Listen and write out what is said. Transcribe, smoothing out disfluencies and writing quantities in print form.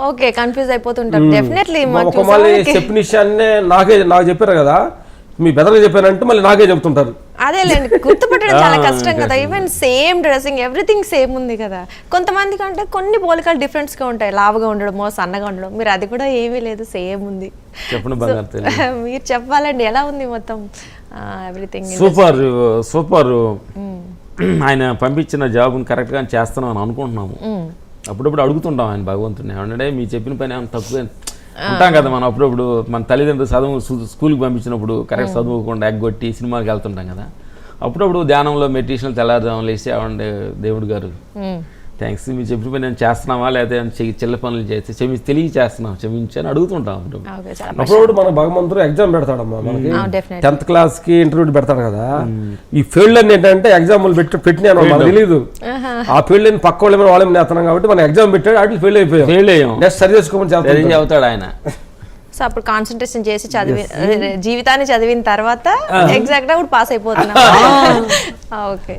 Okay confuse అయిపోతుంటారు definitely. చెప్పిన విషయాన్నే నాకు చెప్పారు కదా, మీ బెదర్గా చెప్పారంటే మళ్ళీ నాకే చెప్తుంటారు. అదేలేండి, గుర్తుపట్టడం చాలా కష్టం కదా. Even same dressing everything same ఉంది కదా. కొంతమంది కంటే కొన్ని పోలికలు డిఫరెన్స్ గా ఉంటాయి, లావుగా ఉండడమో సన్నగా ఉండడం. మీరు అది కూడా ఏమీ లేదు, సేమ్ ఉంది. మీరు చెప్పాలండి ఎలా ఉంది మొత్తం ఎవ్రీథింగ్? Super super. ఆయన పంపించిన జాబ్ని కరెక్ట్గా చేస్తున్నాం అని అనుకుంటున్నాము. అప్పుడప్పుడు అడుగుతుంటాం ఆయన భగవంతుని, ఏమంటే మీరు చెప్పిన పని ఏమైనా తక్కువ ఉంటాం కదా మనం. అప్పుడప్పుడు మన తల్లిదండ్రులు స్కూల్కి పంపించినప్పుడు కరెక్ట్ చదువుకుండా ఎగ్గొట్టి సినిమాకి వెళ్తుంటాం కదా. అప్పుడప్పుడు ధ్యానంలో మెడిటేషన్లు తెల్లారుదాం లేసి ఏమంటే దేవుడు గారు థ్యాంక్స్, మీరు చెప్పిన పని నేను చేస్తున్నావా లేదా చిల్ల పనులు చేస్తే తెలియ చేస్తున్నాం క్షమించి అని అడుగుతుంటాం. అప్పుడప్పుడు మన భగవంతుడు ఎగ్జామ్ పెడతాడమ్మా మనకి. 10th క్లాస్కి ఇంటర్వ్యూ పెడతాడు కదా. ఈ ఫీల్డ్ అని ఏంటంటే ఎగ్జాంపుల్ పెట్టినా మనకు తెలియదు. ఆ ఫీల్డ్ అని పక్క వాళ్ళని నేస్తున్నాం కాబట్టి మనం ఎగ్జామ్ పెట్టాడు, వాటికి ఫెయిల్ అయిపోయాం. నెక్స్ట్ సరి చేసుకోమని చెబుతాడు ఆయన. సో అప్పుడు కాన్సన్ట్రేషన్ చేసి జీవితాన్ని చదివిన తర్వాత ఎగ్జాక్ట్ గా పాస్ అయిపోతున్నాం. ఓకే.